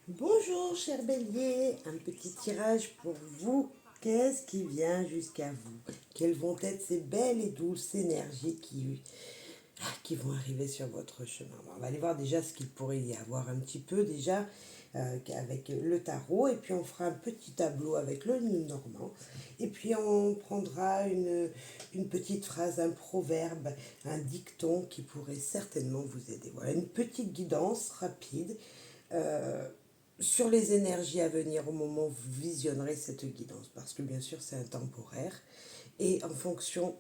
Bonjour cher bélier, un petit tirage pour vous. Qu'est-ce qui vient jusqu'à vous? Quelles vont être ces belles et douces énergies qui vont arriver sur votre chemin? On va aller voir déjà ce qu'il pourrait y avoir un petit peu déjà avec le tarot, et puis on fera un petit tableau avec le normand, et puis on prendra une petite phrase, un proverbe, un dicton qui pourrait certainement vous aider. Voilà, une petite guidance rapide euh, sur les énergies à venir au moment où vous visionnerez cette guidance, parce que bien sûr c'est intemporaire, et en fonction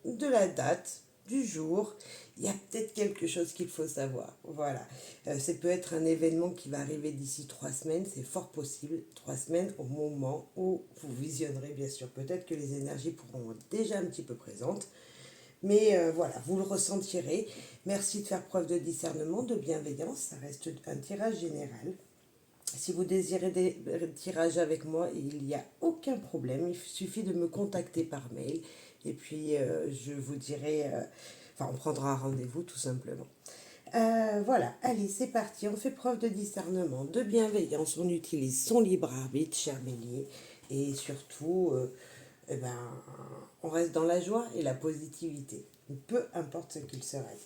de la date, du jour, il y a peut-être quelque chose qu'il faut savoir. Voilà. Ça peut être un événement qui va arriver d'ici 3 semaines, c'est fort possible, 3 semaines au moment où vous visionnerez, bien sûr. Peut-être que les énergies pourront être déjà un petit peu présentes, mais voilà, vous le ressentirez. Merci de faire preuve de discernement, de bienveillance, ça reste un tirage général. Si vous désirez des tirages avec moi, il n'y a aucun problème. Il suffit de me contacter par mail. Et puis, je vous dirai... enfin, on prendra un rendez-vous tout simplement. Voilà, allez, c'est parti. On fait preuve de discernement, de bienveillance. On utilise son libre arbitre, cher bélier. Et surtout, eh ben, on reste dans la joie et la positivité. Peu importe ce qu'il serait.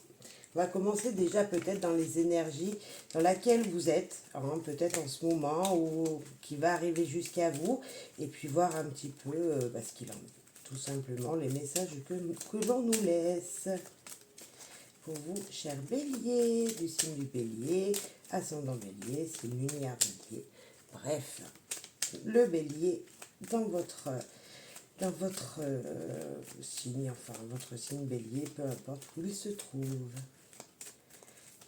On va commencer déjà peut-être dans les énergies dans laquelle vous êtes, hein, peut-être en ce moment, ou qui va arriver jusqu'à vous, et puis voir un petit peu ce qu'il en est. Tout simplement les messages que l'on nous laisse. Pour vous, cher bélier, du signe du bélier, ascendant bélier, signe lunaire bélier. Bref, le bélier dans votre signe, enfin votre signe bélier, peu importe où il se trouve.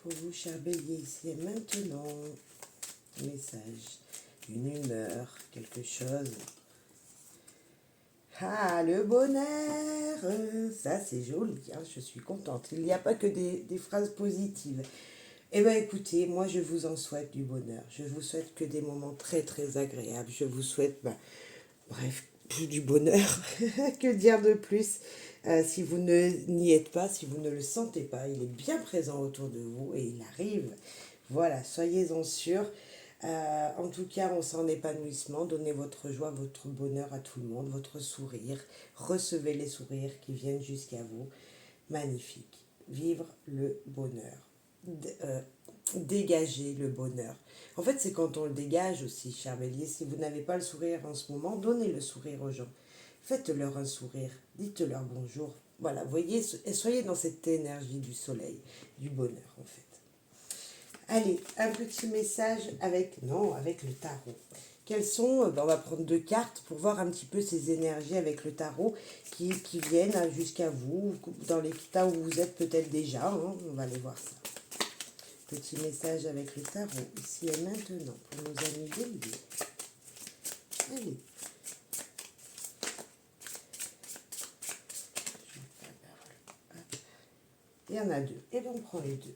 Pour vous, cher bélier, ici et maintenant, message, une humeur, quelque chose. Ah, le bonheur, ça c'est joli, hein, je suis contente. Il n'y a pas que des phrases positives. Eh bien écoutez, moi je vous en souhaite du bonheur. Je vous souhaite que des moments très très agréables. Je vous souhaite, bref, du bonheur. Que dire de plus? Si vous n'y êtes pas, si vous ne le sentez pas, il est bien présent autour de vous et il arrive. Voilà, soyez-en sûrs. En tout cas, on sent l'épanouissement. Donnez votre joie, votre bonheur à tout le monde, votre sourire. Recevez les sourires qui viennent jusqu'à vous. Magnifique. Vivre le bonheur. Dégager le bonheur. En fait, c'est quand on le dégage aussi, cher bélier. Si vous n'avez pas le sourire en ce moment, donnez le sourire aux gens. Faites-leur un sourire. Dites-leur bonjour. Voilà, voyez, et soyez dans cette énergie du soleil, du bonheur, en fait. Allez, un petit message avec le tarot. Quelles sont, on va prendre 2 cartes pour voir un petit peu ces énergies avec le tarot qui viennent jusqu'à vous, dans l'état où vous êtes peut-être déjà, hein, on va aller voir ça. Petit message avec le tarot, ici et maintenant, pour nos amis béliers. Allez. Il y en a 2, et bien on prend les 2.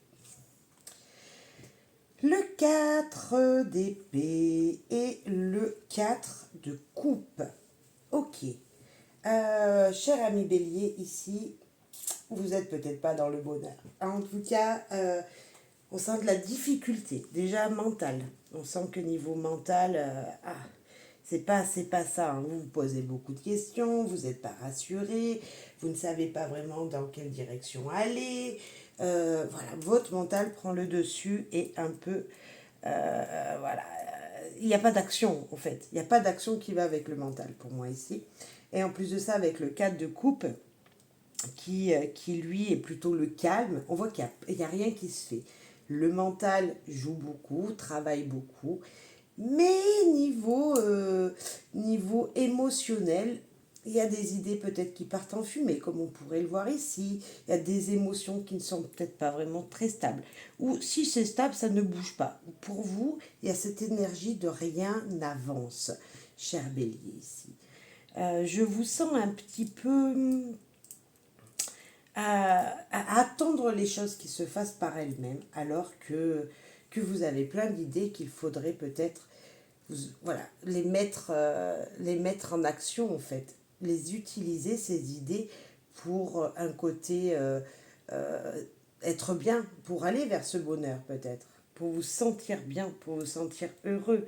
Le 4 d'épée et le 4 de coupe. Ok. Cher ami bélier, ici, vous n'êtes peut-être pas dans le bonheur. En tout cas, on sent de la difficulté, déjà mentale. On sent que niveau mental, c'est pas ça. Hein. Vous vous posez beaucoup de questions, vous n'êtes pas rassuré, vous ne savez pas vraiment dans quelle direction aller. Voilà, votre mental prend le dessus et un peu, voilà, il n'y a pas d'action en fait. Il n'y a pas d'action qui va avec le mental pour moi ici. Et en plus de ça, avec le 4 de coupe, qui lui est plutôt le calme, on voit qu'il n'y a rien qui se fait. Le mental joue beaucoup, travaille beaucoup, mais niveau émotionnel, il y a des idées peut-être qui partent en fumée, comme on pourrait le voir ici. Il y a des émotions qui ne sont peut-être pas vraiment très stables. Ou si c'est stable, ça ne bouge pas. Pour vous, il y a cette énergie de rien n'avance, cher bélier ici. Je vous sens un petit peu à attendre les choses qui se fassent par elles-mêmes, alors que vous avez plein d'idées qu'il faudrait peut-être voilà, les mettre en action en fait, les utiliser ces idées pour un côté être bien, pour aller vers ce bonheur peut-être. pour vous sentir bien, pour vous sentir heureux.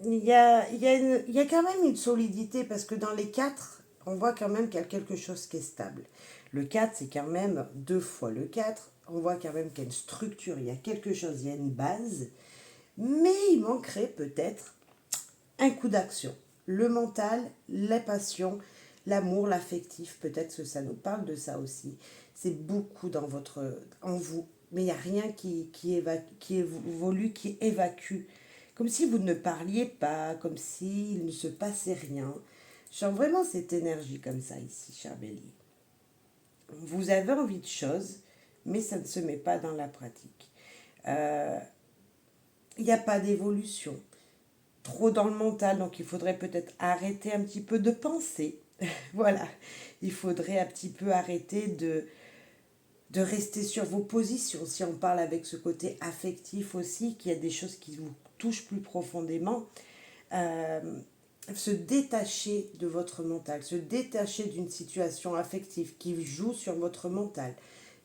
Il y a quand même une solidité parce que dans les quatre, on voit quand même qu'il y a quelque chose qui est stable. Le 4 c'est quand même 2 fois le 4. On voit quand même qu'il y a une structure, il y a quelque chose, il y a une base. Mais il manquerait peut-être un coup d'action. Le mental, la passion, l'amour, l'affectif, peut-être que ça nous parle de ça aussi. C'est beaucoup en vous, mais il n'y a rien qui évolue, qui évacue. Comme si vous ne parliez pas, comme s'il ne se passait rien. Je sens vraiment cette énergie comme ça ici, cher Bélier. Vous avez envie de choses, mais ça ne se met pas dans la pratique. Il n'y a pas d'évolution. Trop dans le mental, donc il faudrait peut-être arrêter un petit peu de penser. Voilà, il faudrait un petit peu arrêter de rester sur vos positions. Si on parle avec ce côté affectif aussi, qu'il y a des choses qui vous touchent plus profondément, euh, se détacher de votre mental, se détacher d'une situation affective qui joue sur votre mental.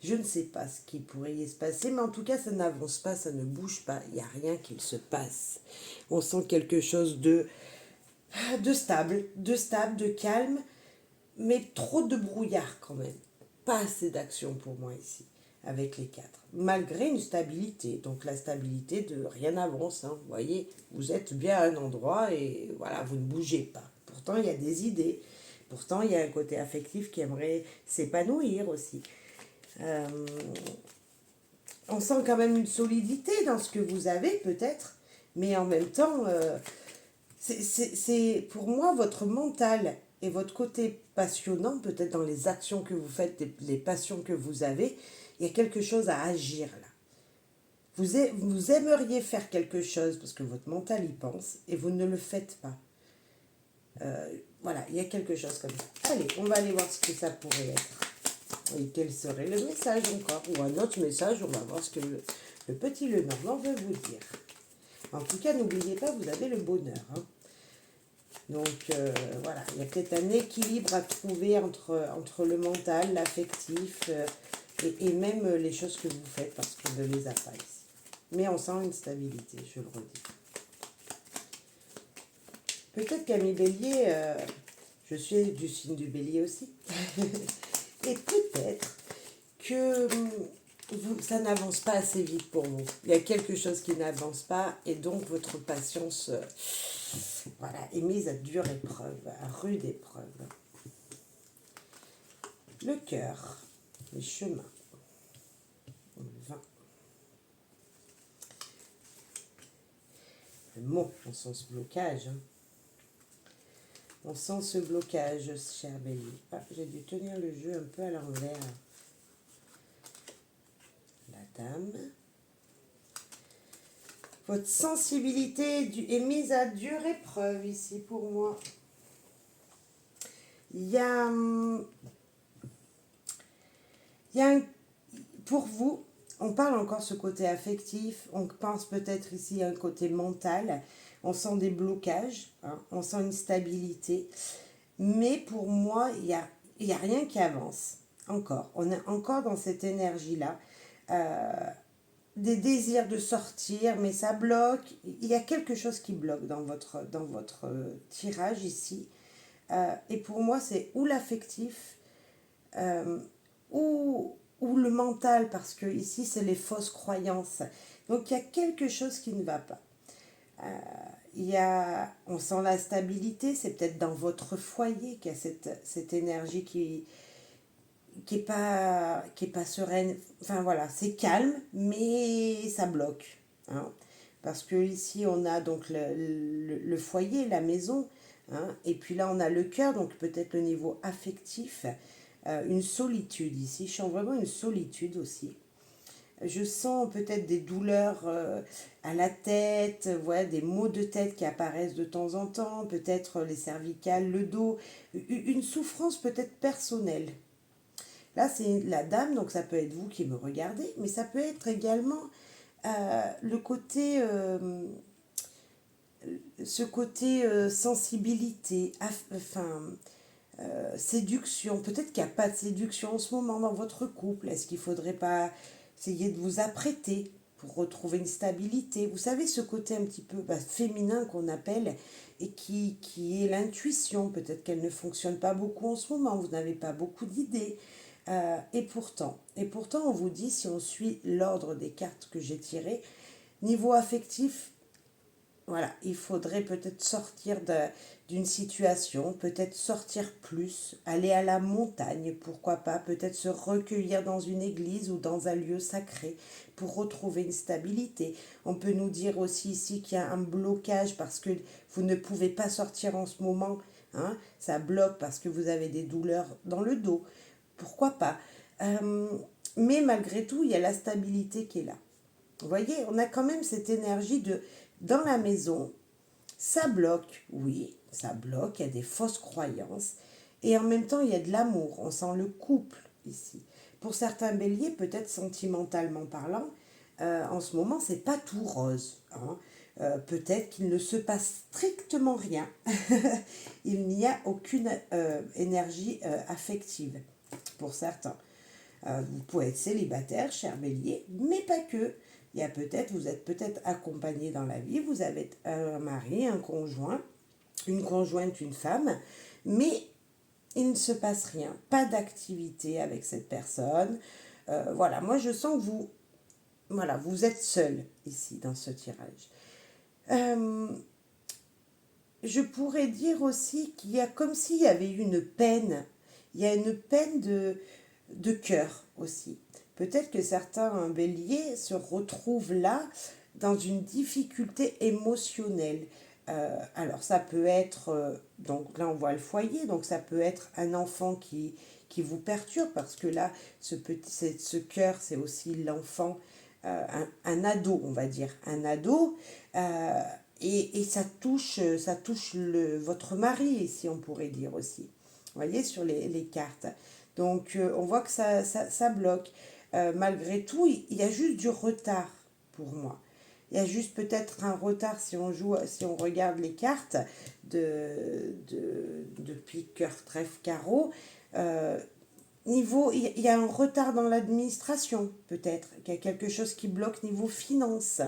Je ne sais pas ce qui pourrait y se passer, mais en tout cas, ça n'avance pas, ça ne bouge pas, il n'y a rien qui se passe. On sent quelque chose de stable, de calme, mais trop de brouillard quand même. Pas assez d'action pour moi ici, avec les quatre. Malgré une stabilité, donc la stabilité de rien n'avance, hein. Vous voyez, vous êtes bien à un endroit et voilà, vous ne bougez pas. Pourtant, il y a des idées. Pourtant, il y a un côté affectif qui aimerait s'épanouir aussi. Euh, on sent quand même une solidité dans ce que vous avez peut-être, mais en même temps, c'est pour moi votre mental et votre côté passionnant, peut-être dans les actions que vous faites, les passions que vous avez, il y a quelque chose à agir là. Vous aimeriez faire quelque chose parce que votre mental y pense et vous ne le faites pas. Voilà, il y a quelque chose comme ça. Allez, on va aller voir ce que ça pourrait être. Et quel serait le message encore. Ou un autre message, on va voir ce que le petit Lenormand veut vous dire. En tout cas, n'oubliez pas, vous avez le bonheur. Hein. Donc voilà, il y a peut-être un équilibre à trouver entre le mental, l'affectif et même les choses que vous faites parce qu'on ne les a pas ici. Mais on sent une stabilité, je le redis. Peut-être qu'Ami Bélier, je suis du signe du Bélier aussi, et peut-être que ça n'avance pas assez vite pour vous. Il y a quelque chose qui n'avance pas et donc votre patience voilà, est mise à dure épreuve, à rude épreuve. Le cœur, les chemins, 20. Bon, on sent ce blocage. Hein. On sent ce blocage, cher Bélier. Ah, j'ai dû tenir le jeu un peu à l'envers. La dame. Votre sensibilité est mise à dure épreuve ici pour moi. Il y a pour vous, on parle encore ce côté affectif, on pense peut-être ici à un côté mental, on sent des blocages, hein, on sent une stabilité, mais pour moi, il y a rien qui avance, encore. On est encore dans cette énergie-là, des désirs de sortir, mais ça bloque, il y a quelque chose qui bloque dans votre tirage ici, et pour moi, c'est ou l'affectif, ou le mental, parce que ici c'est les fausses croyances. Donc il y a quelque chose qui ne va pas. On sent la stabilité, c'est peut-être dans votre foyer qu'il y a cette énergie qui est pas sereine. Enfin voilà, c'est calme, mais ça bloque. Hein. Parce que ici on a donc le foyer, la maison, hein, et puis là on a le cœur, donc peut-être le niveau affectif. Une solitude ici, je sens vraiment une solitude aussi. Je sens peut-être des douleurs à la tête, ouais, des maux de tête qui apparaissent de temps en temps, peut-être les cervicales, le dos, une souffrance peut-être personnelle. Là, c'est la dame, donc ça peut être vous qui me regardez, mais ça peut être également le côté, ce côté sensibilité, séduction. Peut-être qu'il n'y a pas de séduction en ce moment dans votre couple. Est-ce qu'il ne faudrait pas essayer de vous apprêter pour retrouver une stabilité. Vous savez, ce côté un petit peu féminin qu'on appelle et qui est l'intuition. Peut-être qu'elle ne fonctionne pas beaucoup en ce moment, vous n'avez pas beaucoup d'idées. Et pourtant, on vous dit, si on suit l'ordre des cartes que j'ai tirées, niveau affectif, voilà, il faudrait peut-être sortir d'une situation, peut-être sortir plus, aller à la montagne, pourquoi pas, peut-être se recueillir dans une église ou dans un lieu sacré pour retrouver une stabilité. On peut nous dire aussi ici qu'il y a un blocage parce que vous ne pouvez pas sortir en ce moment, hein, ça bloque parce que vous avez des douleurs dans le dos, pourquoi pas. Euh, mais malgré tout, il y a la stabilité qui est là. Vous voyez, on a quand même cette énergie de dans la maison, ça bloque, oui, ça bloque, il y a des fausses croyances, et en même temps, il y a de l'amour, on sent le couple ici. Pour certains béliers, peut-être sentimentalement parlant, en ce moment, c'est pas tout rose. Hein. Peut-être qu'il ne se passe strictement rien. Il n'y a aucune énergie affective pour certains. Vous pouvez être célibataire, cher bélier, mais pas que. Il y a peut-être, vous êtes peut-être accompagné dans la vie, vous avez un mari, un conjoint, une conjointe, une femme, mais il ne se passe rien, pas d'activité avec cette personne. Voilà, moi je sens que vous êtes seul ici dans ce tirage. Euh, je pourrais dire aussi qu'il y a comme s'il y avait une peine, il y a une peine de cœur aussi. Peut-être que certains béliers se retrouvent là dans une difficulté émotionnelle. Alors ça peut être, donc là on voit le foyer, donc ça peut être un enfant qui vous perturbe parce que là ce cœur c'est aussi l'enfant, un ado on va dire, un ado, et ça touche votre mari ici on pourrait dire aussi. Vous voyez sur les cartes. Donc on voit que ça bloque. Malgré tout, il y a juste du retard pour moi. Il y a juste peut-être un retard si on regarde les cartes de pique, cœur, trèfle, carreau. Il y a un retard dans l'administration, peut-être. Il y a quelque chose qui bloque niveau finance.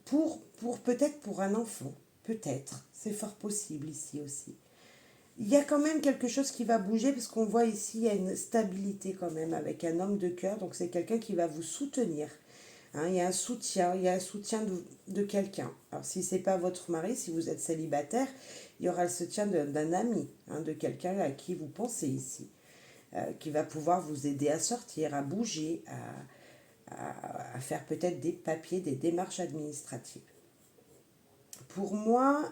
Peut-être pour un enfant. Peut-être. C'est fort possible ici aussi. Il y a quand même quelque chose qui va bouger parce qu'on voit ici, il y a une stabilité quand même avec un homme de cœur. Donc c'est quelqu'un qui va vous soutenir. Hein, il y a un soutien de quelqu'un. Alors si ce n'est pas votre mari, si vous êtes célibataire, il y aura le soutien d'un ami, hein, de quelqu'un à qui vous pensez ici, qui va pouvoir vous aider à sortir, à bouger, à faire peut-être des papiers, des démarches administratives. Pour moi,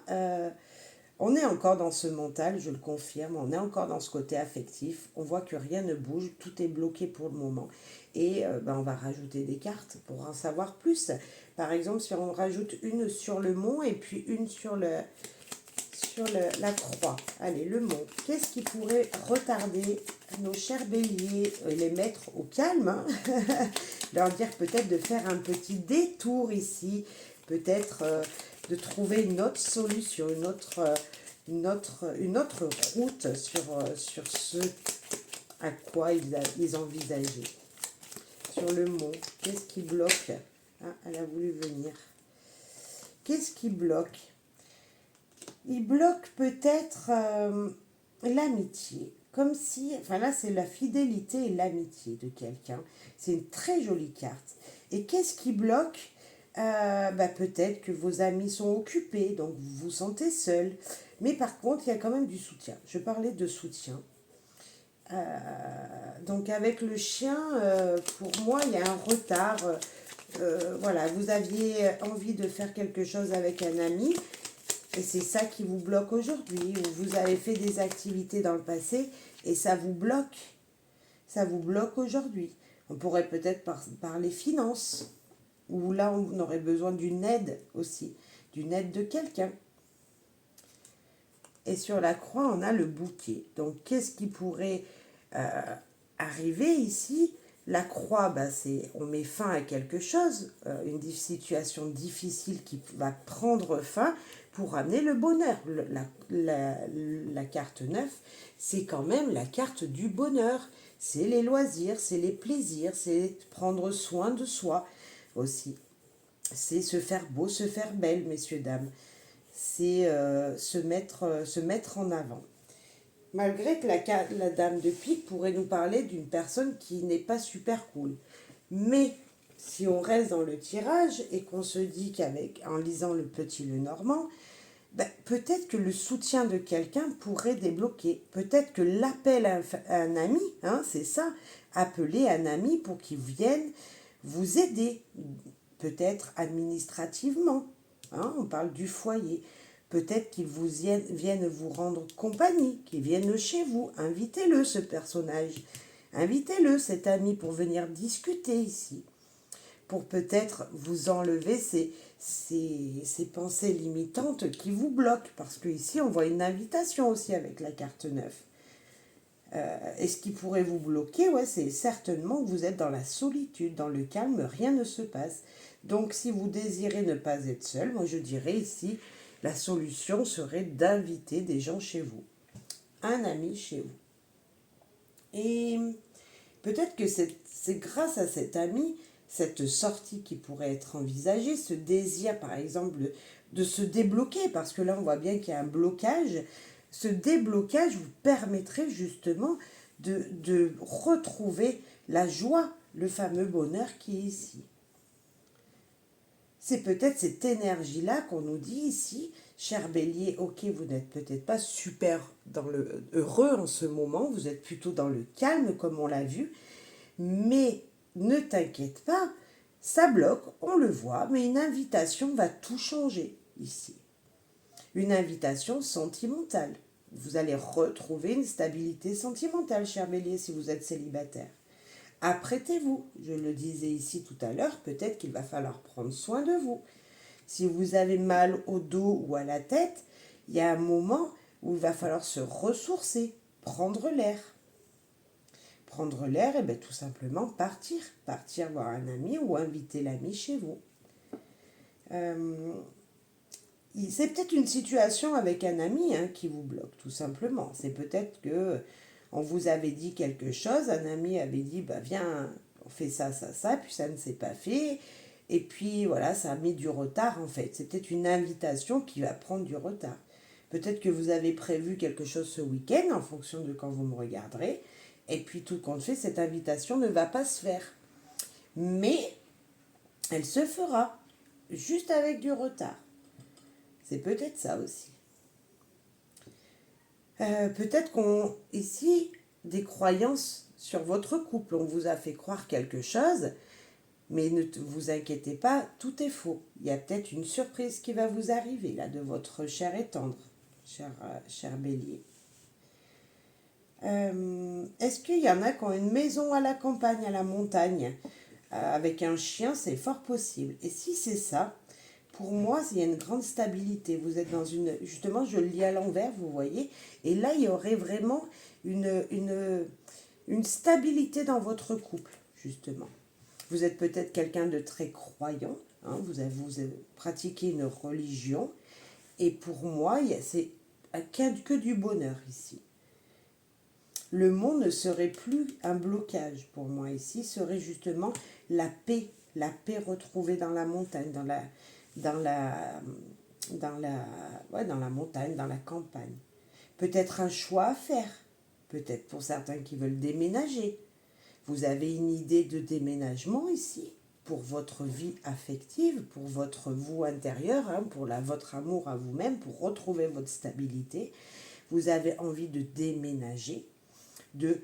on est encore dans ce mental, je le confirme, on est encore dans ce côté affectif, on voit que rien ne bouge, tout est bloqué pour le moment. Et on va rajouter des cartes pour en savoir plus. Par exemple, si on rajoute une sur le mont et puis une sur la croix. Allez, le mont. Qu'est-ce qui pourrait retarder nos chers béliers, les mettre au calme, hein. Leur dire peut-être de faire un petit détour ici, peut-être de trouver une autre solution, une autre route sur ce à quoi ils envisageaient. Sur le mont, qu'est-ce qui bloque? Ah, elle a voulu venir. Qu'est-ce qui bloque? Il bloque peut-être l'amitié. Comme si, enfin là c'est la fidélité et l'amitié de quelqu'un. C'est une très jolie carte. Et qu'est-ce qui bloque? Peut-être que vos amis sont occupés, donc vous vous sentez seul. Mais par contre, il y a quand même du soutien. Je parlais de soutien. Donc avec le chien, pour moi, il y a un retard. Voilà, vous aviez envie de faire quelque chose avec un ami, et c'est ça qui vous bloque aujourd'hui. Ou vous avez fait des activités dans le passé, et ça vous bloque. Ça vous bloque aujourd'hui. On pourrait peut-être parler finances, où là, on aurait besoin d'une aide aussi, d'une aide de quelqu'un. Et sur la croix, on a le bouquet. Donc, qu'est-ce qui pourrait arriver ici? La croix, on met fin à quelque chose, une situation difficile qui va prendre fin pour amener le bonheur. La carte 9, c'est quand même la carte du bonheur. c'est les loisirs, c'est les plaisirs, c'est prendre soin de soi aussi. C'est se faire beau, se faire belle, messieurs, dames. C'est se mettre en avant. Malgré que la dame de pique pourrait nous parler d'une personne qui n'est pas super cool. Mais si on reste dans le tirage et qu'on se dit en lisant le petit Lenormand, ben, peut-être que le soutien de quelqu'un pourrait débloquer. Peut-être que l'appel à un ami, hein, c'est ça, appeler un ami pour qu'il vienne vous aider, peut-être administrativement. Hein, on parle du foyer. Peut-être qu'ils viennent vous rendre compagnie, qu'ils viennent chez vous. Invitez-le, ce personnage. Invitez-le, cet ami, pour venir discuter ici. Pour peut-être vous enlever ces pensées limitantes qui vous bloquent. Parce qu'ici, on voit une invitation aussi avec la carte 9. Et ce qui pourrait vous bloquer, ouais, c'est certainement que vous êtes dans la solitude, dans le calme, rien ne se passe. Donc, si vous désirez ne pas être seul, moi je dirais ici, la solution serait d'inviter des gens chez vous, un ami chez vous. Et peut-être que c'est grâce à cet ami, cette sortie qui pourrait être envisagée, ce désir par exemple de se débloquer, parce que là on voit bien qu'il y a un blocage, ce déblocage vous permettrait justement de retrouver la joie, le fameux bonheur qui est ici. C'est peut-être cette énergie-là qu'on nous dit ici, cher Bélier, ok, vous n'êtes peut-être pas super heureux en ce moment, vous êtes plutôt dans le calme comme on l'a vu, mais ne t'inquiète pas, ça bloque, on le voit, mais une invitation va tout changer ici. Une invitation sentimentale. Vous allez retrouver une stabilité sentimentale, cher Bélier, si vous êtes célibataire. Apprêtez-vous, je le disais ici tout à l'heure, peut-être qu'il va falloir prendre soin de vous. Si vous avez mal au dos ou à la tête, il y a un moment où il va falloir se ressourcer, prendre l'air. Prendre l'air, et bien tout simplement partir. Partir voir un ami ou inviter l'ami chez vous. C'est peut-être une situation avec un ami qui vous bloque, tout simplement. C'est peut-être que on vous avait dit quelque chose, un ami avait dit, bah viens, on fait ça, ça, ça, puis ça ne s'est pas fait. Et puis voilà, ça a mis du retard en fait. C'est peut-être une invitation qui va prendre du retard. Peut-être que vous avez prévu quelque chose ce week-end en fonction de quand vous me regarderez. Et puis tout compte fait, cette invitation ne va pas se faire. Mais elle se fera, juste avec du retard. C'est peut-être ça aussi. Peut-être qu'on, ici, des croyances sur votre couple. On vous a fait croire quelque chose, mais ne vous inquiétez pas, tout est faux. Il y a peut-être une surprise qui va vous arriver, là, de votre cher et tendre, cher Bélier. Est-ce qu'il y en a qui ont une maison à la campagne, à la montagne, avec un chien? C'est fort possible. Et si c'est ça, pour moi, il y a une grande stabilité. Vous êtes dans une... Justement, je le lis à l'envers, vous voyez. Et là, il y aurait vraiment une stabilité dans votre couple, justement. Vous êtes peut-être quelqu'un de très croyant. Vous avez pratiqué une religion. Et pour moi, c'est que du bonheur ici. Le monde ne serait plus un blocage pour moi ici, serait justement la paix retrouvée dans la montagne, dans la montagne, dans la campagne. Peut-être un choix à faire, peut-être pour certains qui veulent déménager. Vous avez une idée de déménagement ici pour votre vie affective, pour votre vous intérieur, pour votre amour à vous-même, pour retrouver votre stabilité. Vous avez envie de déménager, de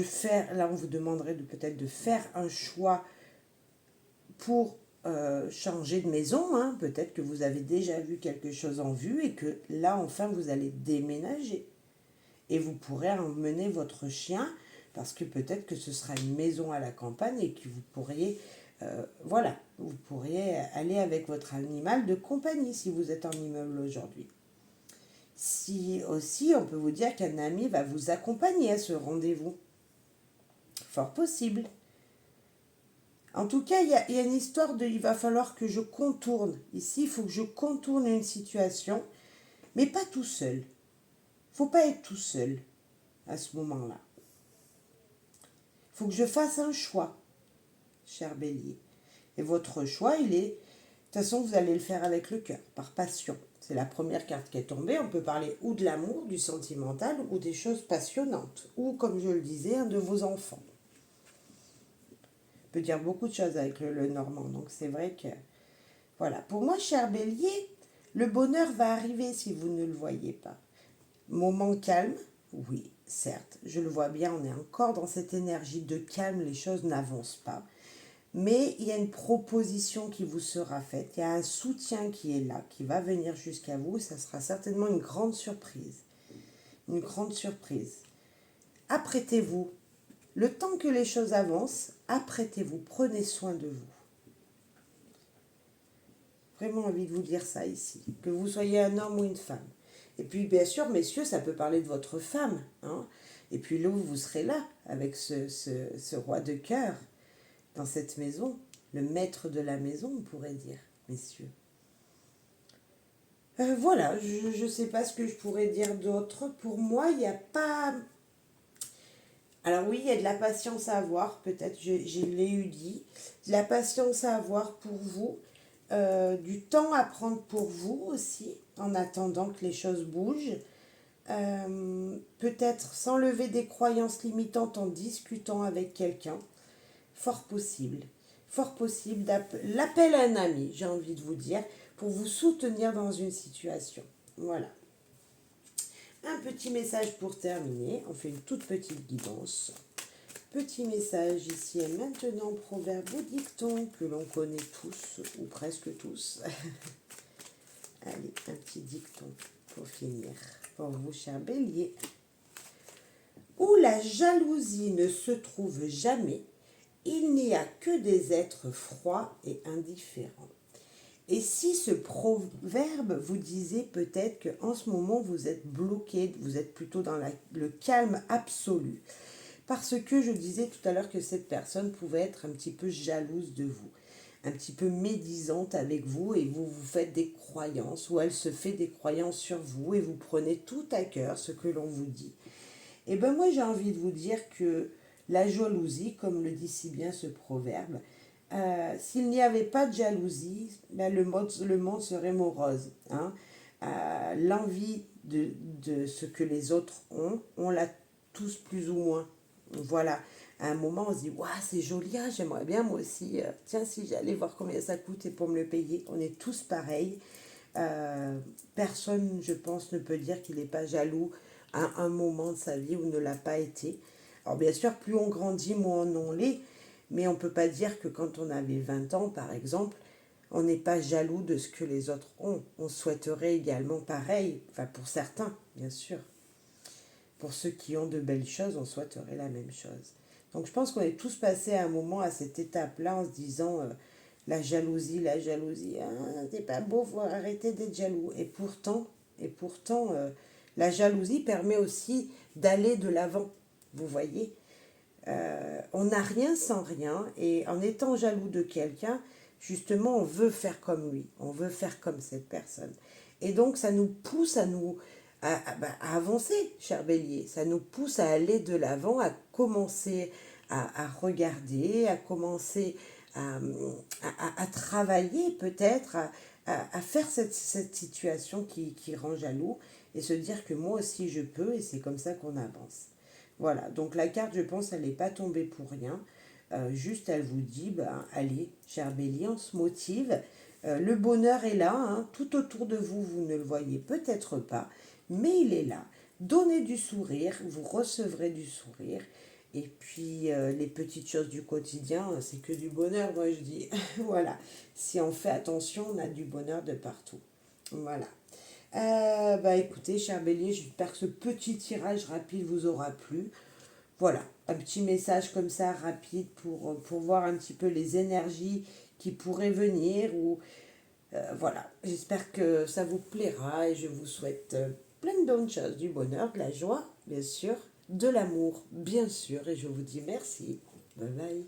faire, là on vous demanderait peut-être de faire un choix pour changer de maison, peut-être que vous avez déjà vu quelque chose en vue et que là enfin vous allez déménager. Et vous pourrez emmener votre chien parce que peut-être que ce sera une maison à la campagne et que vous pourriez, vous pourriez aller avec votre animal de compagnie si vous êtes en immeuble aujourd'hui. Si aussi, on peut vous dire qu'un ami va vous accompagner à ce rendez-vous. Fort possible. En tout cas, il y a une histoire il va falloir que je contourne. Ici, il faut que je contourne une situation, mais pas tout seul. Il ne faut pas être tout seul à ce moment-là. Il faut que je fasse un choix, cher bélier. Et votre choix, il est... De toute façon, vous allez le faire avec le cœur, par passion. C'est la première carte qui est tombée. On peut parler ou de l'amour, du sentimental, ou des choses passionnantes. Ou, comme je le disais, un de vos enfants. On peut dire beaucoup de choses avec le normand. Donc, c'est vrai que... Voilà. Pour moi, cher bélier, le bonheur va arriver si vous ne le voyez pas. Moment calme, oui, certes. Je le vois bien, on est encore dans cette énergie de calme. Les choses n'avancent pas. Mais il y a une proposition qui vous sera faite, il y a un soutien qui est là, qui va venir jusqu'à vous, et ça sera certainement une grande surprise. Une grande surprise. Apprêtez-vous. Le temps que les choses avancent, apprêtez-vous, prenez soin de vous. Vraiment envie de vous dire ça ici, que vous soyez un homme ou une femme. Et puis bien sûr, messieurs, ça peut parler de votre femme. Hein. Et puis là, vous serez là, avec ce roi de cœur, dans cette maison, le maître de la maison, on pourrait dire, messieurs. Voilà, je ne sais pas ce que je pourrais dire d'autre. Pour moi, il n'y a pas... Alors oui, il y a de la patience à avoir, peut-être, je l'ai eu dit. De la patience à avoir pour vous, du temps à prendre pour vous aussi, en attendant que les choses bougent. Peut-être s'enlever des croyances limitantes en discutant avec quelqu'un. Fort possible. Fort possible l'appel à un ami, j'ai envie de vous dire, pour vous soutenir dans une situation. Voilà. Un petit message pour terminer. On fait une toute petite guidance. Petit message ici et maintenant, proverbe ou dicton que l'on connaît tous, ou presque tous. Allez, un petit dicton pour finir. Pour vous, cher bélier. Où la jalousie ne se trouve jamais, il n'y a que des êtres froids et indifférents. Et si ce proverbe vous disait peut-être qu'en ce moment vous êtes bloqué, vous êtes plutôt dans le calme absolu, parce que je disais tout à l'heure que cette personne pouvait être un petit peu jalouse de vous, un petit peu médisante avec vous, et vous vous faites des croyances, ou elle se fait des croyances sur vous, et vous prenez tout à cœur ce que l'on vous dit. Et bien moi j'ai envie de vous dire que la jalousie, comme le dit si bien ce proverbe, s'il n'y avait pas de jalousie, ben le monde serait morose. Hein. L'envie de ce que les autres ont, on l'a tous plus ou moins. Voilà. À un moment, on se dit, waouh, c'est joli, ah, j'aimerais bien moi aussi. Tiens, si j'allais voir combien ça coûte et pour me le payer. On est tous pareils. Personne, je pense, ne peut dire qu'il n'est pas jaloux à un moment de sa vie où ne l'a pas été. Alors bien sûr, plus on grandit, moins on l'est, mais on ne peut pas dire que quand on avait 20 ans, par exemple, on n'est pas jaloux de ce que les autres ont. On souhaiterait également pareil, enfin pour certains, bien sûr. Pour ceux qui ont de belles choses, on souhaiterait la même chose. Donc je pense qu'on est tous passés à un moment à cette étape-là en se disant la jalousie, hein, c'est pas beau, faut arrêter d'être jaloux. Et pourtant, la jalousie permet aussi d'aller de l'avant. Vous voyez, on n'a rien sans rien, et en étant jaloux de quelqu'un, justement, on veut faire comme lui, on veut faire comme cette personne. Et donc, ça nous pousse à avancer, cher bélier. Ça nous pousse à aller de l'avant, à commencer à regarder, à commencer à travailler peut-être, à faire cette situation qui rend jaloux, et se dire que moi aussi je peux, et c'est comme ça qu'on avance. Voilà, donc la carte, je pense, elle n'est pas tombée pour rien. Juste, elle vous dit, ben, allez, cher bélier, on se motive. Le bonheur est là, hein, tout autour de vous, vous ne le voyez peut-être pas, mais il est là. Donnez du sourire, vous recevrez du sourire. Et puis, les petites choses du quotidien, c'est que du bonheur, moi je dis. Voilà, si on fait attention, on a du bonheur de partout. Voilà. Écoutez, cher bélier, j'espère que ce petit tirage rapide vous aura plu. Voilà, un petit message comme ça rapide pour voir un petit peu les énergies qui pourraient venir. Voilà, j'espère que ça vous plaira, et je vous souhaite plein de bonnes choses, du bonheur, de la joie, bien sûr, de l'amour, bien sûr, et je vous dis merci. Bye bye.